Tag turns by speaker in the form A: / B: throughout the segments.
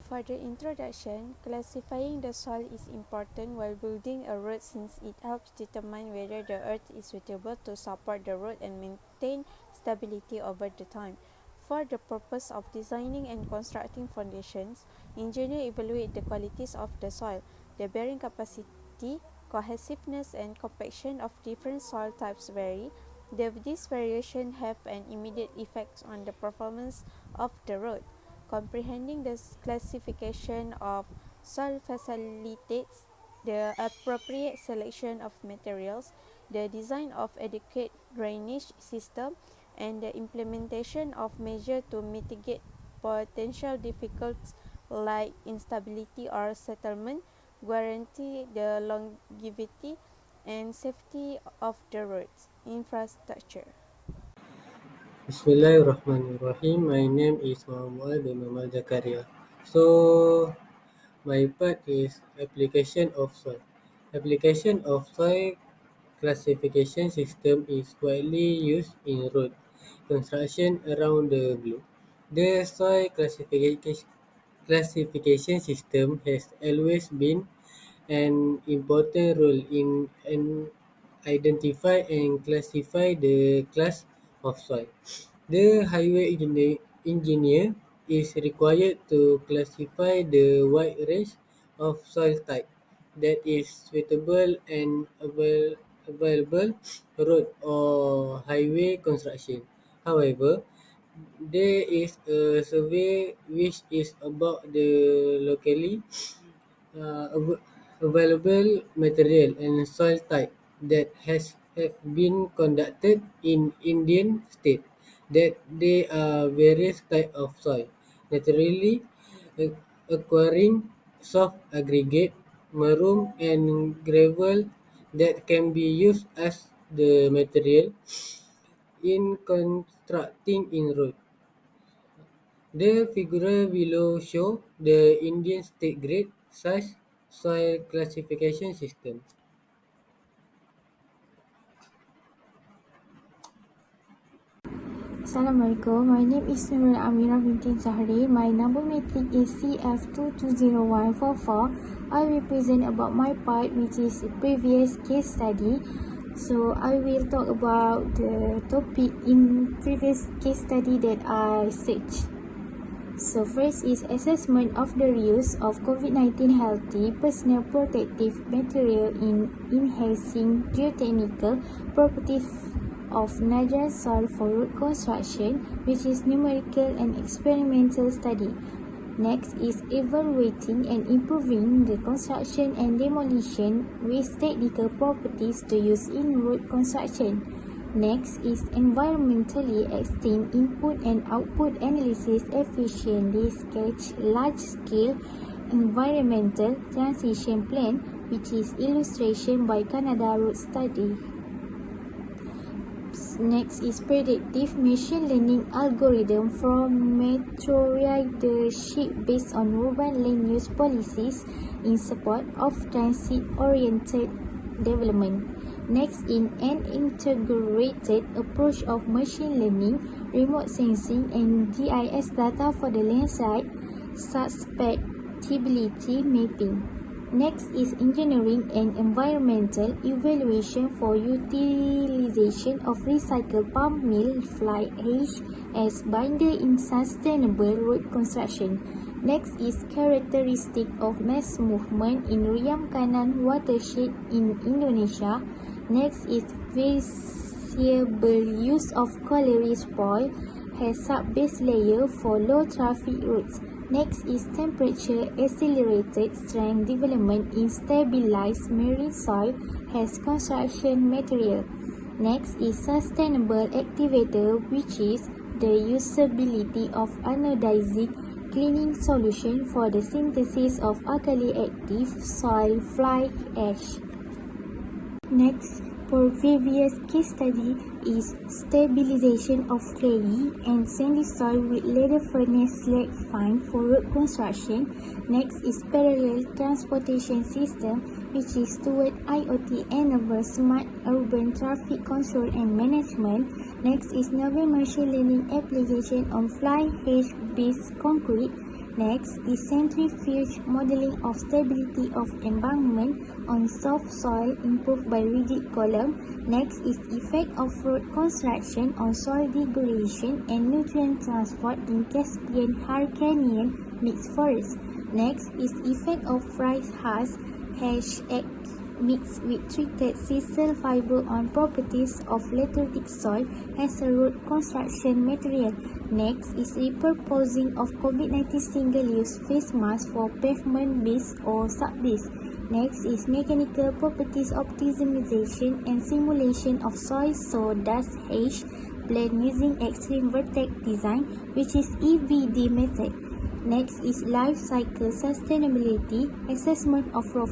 A: For the introduction, classifying the soil is important while building a road since it helps determine whether the earth is suitable to support the road and maintain stability over the time. For the purpose of designing and constructing foundations, engineers evaluate the qualities of the soil, the bearing capacity, cohesiveness and compaction of different soil types vary. These variations have an immediate effect on the performance of the road. Comprehending the classification of soil facilitates the appropriate selection of materials, the design of adequate drainage system, and the implementation of measures to mitigate potential difficulties like instability or settlement, guarantee the longevity and safety of the roads infrastructure.
B: Bismillahirrahmanirrahim. My name is Muhammad bin Muhammad Zakaria. So, my part is application of soil. Application of soil classification system is widely used in road construction around the globe. The soil classification system has always been an important role in identify and classify the class of soil. The highway engineer is required to classify the wide range of soil type that is suitable and available road or highway construction. However, there is a survey which is about the locally available material and soil type that have been conducted in Indian state that there are various type of soil naturally acquiring soft aggregate maroon and gravel that can be used as the material in constructing in road. The figure below show the Indian state grade size soil classification system.
C: Assalamualaikum. My name is Nurul Amira binti Zahri. My number matric is CF220144. I will present about my part, which is a previous case study. So I will talk about the topic in previous case study that I searched. So first is assessment of the reuse of COVID-19 healthy personal protective material in enhancing geotechnical properties of Niger soil for road construction, which is numerical and experimental study. Next is evaluating and improving the construction and demolition waste technical properties to use in road construction. Next is environmentally extend input and output analysis efficiently sketch large-scale environmental transition plan, which is illustration by Canada Road Study. Next is predictive machine learning algorithm from metro ridership based on urban land use policies in support of transit-oriented development. Next, in an integrated approach of machine learning, remote sensing, and GIS data for the landside susceptibility mapping. Next is engineering and environmental evaluation for utilization of recycled palm meal fly ash as binder in sustainable road construction. Next is characteristic of mass movement in Riam Kanan watershed in Indonesia. Next is visible use of colliery spoil has sub-base layer for low traffic roads. Next is temperature accelerated strength development in stabilized marine soil has construction material. Next is sustainable activator, which is the usability of anodizing cleaning solution for the synthesis of alkali active soil fly ash. Next, for previous case study is stabilization of clayey and sandy soil with ladder furnace slag fine for road construction. Next is parallel transportation system, which is toward IoT enabled smart urban traffic control and management. Next is novel machine learning application on fly ash based concrete. Next is centrifuge modeling of stability of embankment on soft soil improved by rigid column. Next is effect of road construction on soil degradation and nutrient transport in Caspian Hyrcanian mixed forest. Next is effect of rice husk egg mixed with treated sisal fiber on properties of lateritic soil as a road construction material. Next is repurposing of COVID-19 single-use face masks for pavement base or sub-base. Next is mechanical properties optimization and simulation of soil saw dust haze blend using extreme vertex design, which is EVD method. Next is life cycle sustainability assessment of road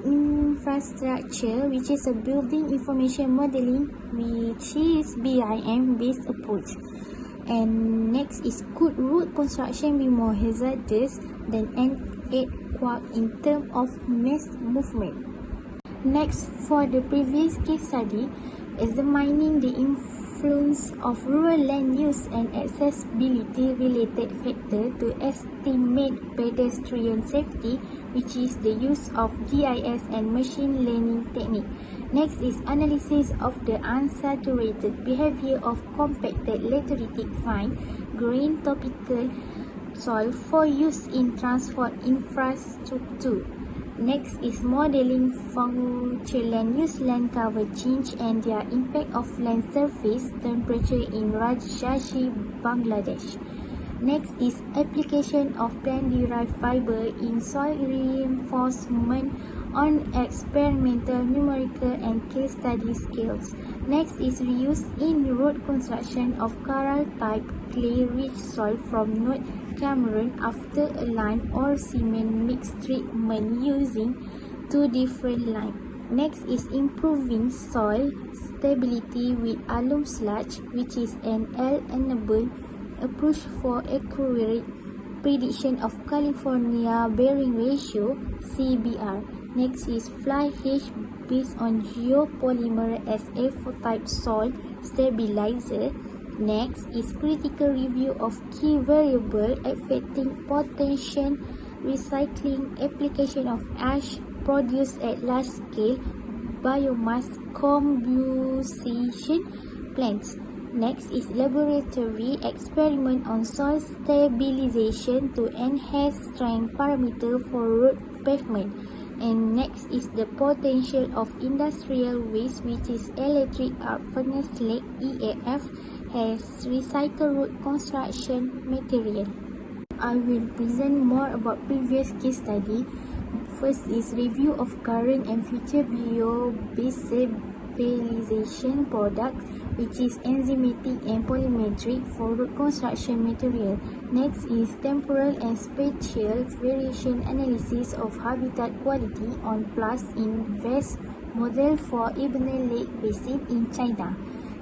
C: infrastructure, which is a building information modeling, which is BIM based approach. And next is, could road construction be more hazardous than an earthquake in terms of mass movement? Next, for the previous case study, examining the influence of rural land use and accessibility related factor to estimate pedestrian safety, which is the use of GIS and machine learning technique. Next is analysis of the unsaturated behavior of compacted lateritic fine grain topical soil for use in transport infrastructure. Next is modeling future land use, land cover change and their impact of land surface temperature in Rajshahi, Bangladesh. Next is application of plant-derived fiber in soil reinforcement on experimental, numerical and case study scales. Next is reuse in road construction of Karal-type clay-rich soil from North Cameroon after a lime or cement mix treatment using two different limes. Next is improving soil stability with alum sludge, which is an L-enabled approach for accurate prediction of California bearing ratio (CBR). Next is fly ash based on geopolymer as F-type soil stabilizer. Next is critical review of key variables affecting potential recycling, application of ash produced at large scale, biomass combustion plants. Next is laboratory experiment on soil stabilization to enhance strength parameter for road pavement. And next is the potential of industrial waste, which is electric arc furnace slag EAF as recycled road construction material. I will present more about previous case study. First is review of current and future bio-based stabilization products, which is enzymatic and polymetric for road construction material. Next is temporal and spatial variation analysis of habitat quality on plus in vast model for Ibn Lake Basin in China.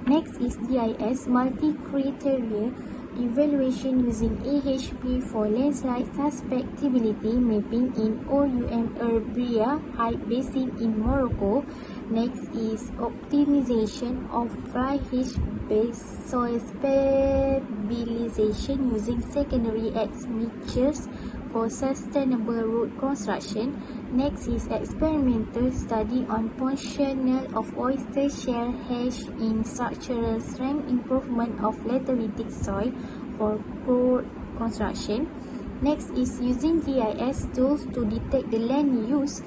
C: Next is GIS multi-criteria evaluation using AHP for landslide susceptibility mapping in OUM Erbia High Basin in Morocco. Next is optimization of fly ash-based soil stabilization using secondary admixtures for sustainable road construction. Next is experimental study on potential of oyster shell hash in structural strength improvement of lateritic soil for road construction. Next is using GIS tools to detect the land use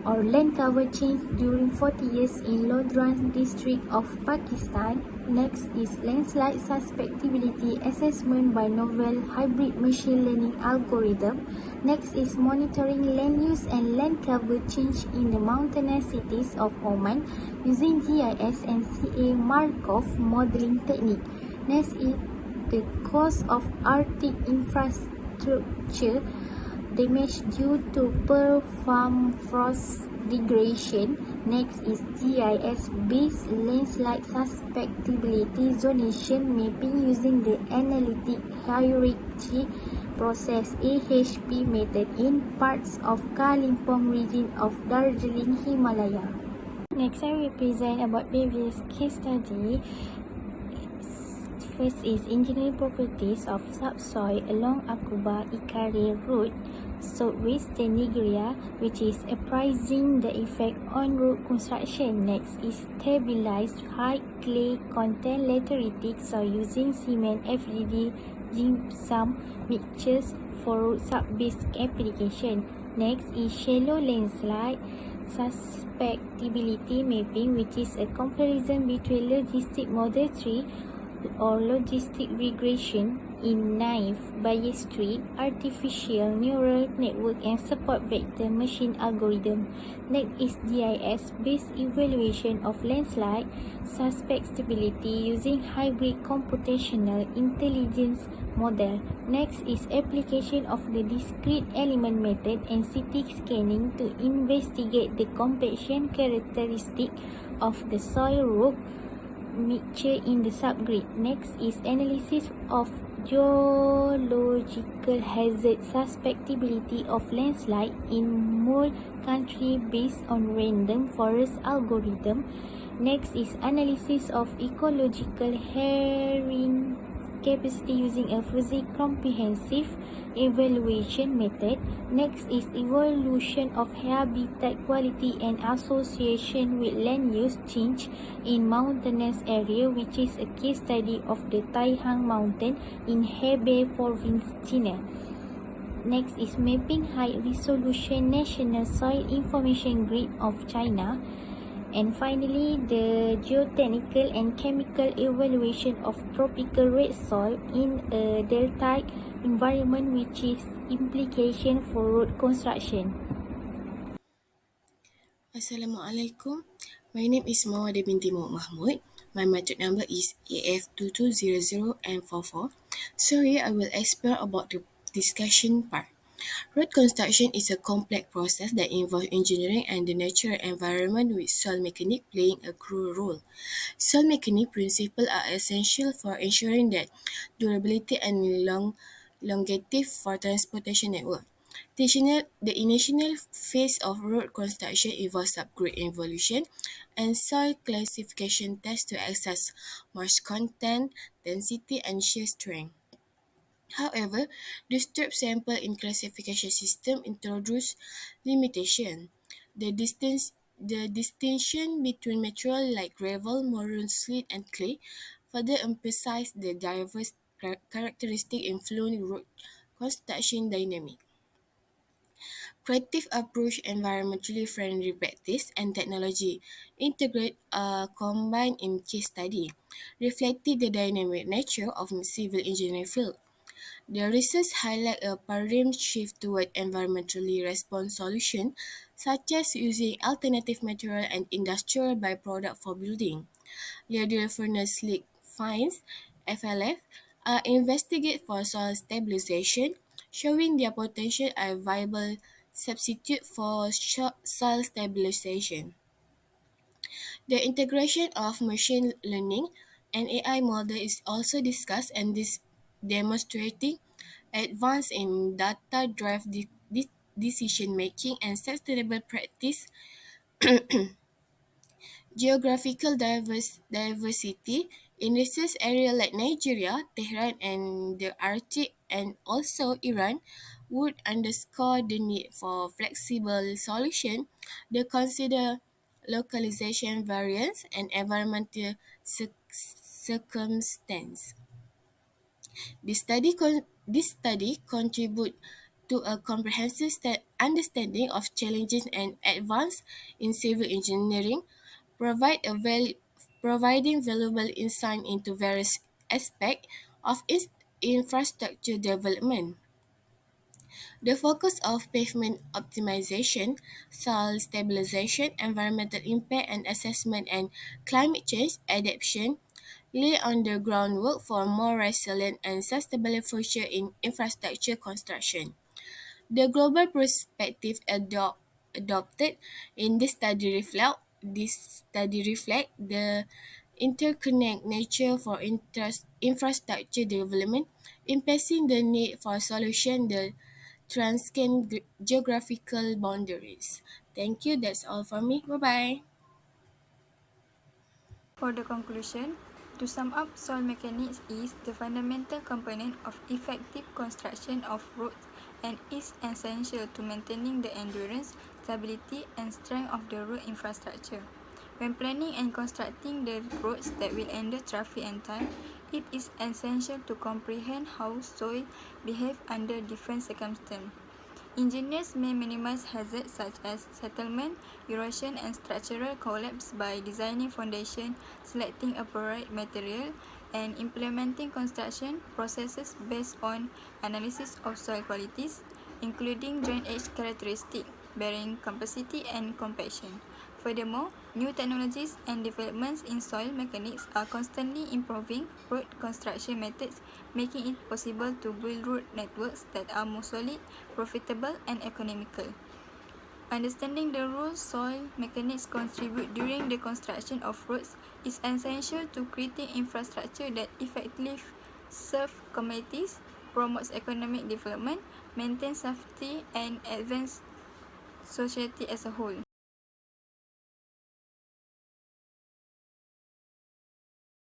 C: or land cover change during 40 years in Lodran district of Pakistan. Next is landslide susceptibility assessment by novel hybrid machine learning algorithm. Next is monitoring land use and land cover change in the mountainous cities of Oman using GIS and CA Markov modeling technique. Next is the cause of Arctic infrastructure damage due to permafrost degradation. Next is GIS-based landslide susceptibility zonation mapping using the analytic hierarchy process AHP method in parts of Kalimpong region of Darjeeling, Himalaya. Next, I will present about previous case study. First is engineering properties of subsoil along Akuba Ikare Road, southwestern Nigeria, which is appraising the effect on road construction. Next is stabilized high clay content lateritic soil using cement FDD gypsum mixtures for road sub-base application. Next is shallow landslide suspectability mapping, which is a comparison between logistic model tree or logistic regression in naive Bayes-Street artificial neural network and support vector machine algorithm. Next is GIS-based evaluation of landslide suspectability using hybrid computational intelligence model. Next is application of the discrete element method and CT scanning to investigate the compaction characteristic of the soil rock mixture in the subgrid. Next is analysis of geological hazard suspectability of landslide in mole country based on random forest algorithm. Next is analysis of ecological herring capacity using a fuzzy comprehensive evaluation method. Next is evolution of habitat quality and association with land use change in mountainous area, which is a case study of the Taihang Mountain in Hebei province, China. Next is mapping high resolution national soil information grid of China. And finally, the geotechnical and chemical evaluation of tropical red soil in a deltaic environment, which is implication for road construction.
D: Assalamualaikum. My name is Mawada binti Mahmud. My matric number is AF2200 and 44. So here I will explore about the discussion part. Road construction is a complex process that involves engineering and the natural environment with soil mechanics playing a crucial role. Soil mechanics principles are essential for ensuring that durability and longevity for transportation network. The initial phase of road construction involves subgrade evaluation and soil classification tests to assess marsh content, density, and shear strength. However, disturbed sample in classification system introduce limitation. The distinction between material like gravel, maroon, slate, and clay further emphasize the diverse characteristic influencing road construction dynamic. Creative approach, environmentally friendly practice, and technology integrate are combined in case study, reflecting the dynamic nature of civil engineering field. The research highlight a paradigm shift toward environmentally responsible solutions, such as using alternative material and industrial byproduct for building. Radial furnace slick fines (FLF) are investigated for soil stabilization, showing their potential as viable substitute for soil stabilization. The integration of machine learning and AI model is also discussed and demonstrating advance in data-driven decision making and sustainable practice. Geographical diversity in research areas like Nigeria, Tehran, and the Arctic, and also Iran, would underscore the need for flexible solutions that consider localization variance and environmental circumstance. This study contribute to a comprehensive understanding of challenges and advances in civil engineering, providing valuable insight into various aspects of its infrastructure development. The focus of pavement optimization, soil stabilization, environmental impact and assessment, and climate change adaptation lay on the groundwork for a more resilient and sustainable future in infrastructure construction. The global perspective adopted in this study reflect the interconnect nature for infrastructure development, impacting the need for solutions that transcend geographical boundaries. Thank you. That's all for me. Bye bye.
A: For the conclusion,
E: To sum up, soil mechanics is the fundamental component of effective construction of roads and is essential to maintaining the endurance, stability, and strength of the road infrastructure. When planning and constructing the roads that will endure traffic and time, it is essential to comprehend how soil behaves under different circumstances. Engineers may minimize hazards such as settlement, erosion, and structural collapse by designing foundation, selecting appropriate material, and implementing construction processes based on analysis of soil qualities, including drainage characteristics, bearing capacity, and compaction. Furthermore, new technologies and developments in soil mechanics are constantly improving road construction methods, making it possible to build road networks that are more solid, profitable, and economical. Understanding the role soil mechanics contribute during the construction of roads is essential to creating infrastructure that effectively serves communities, promotes economic development, maintains safety, and advances society as a whole.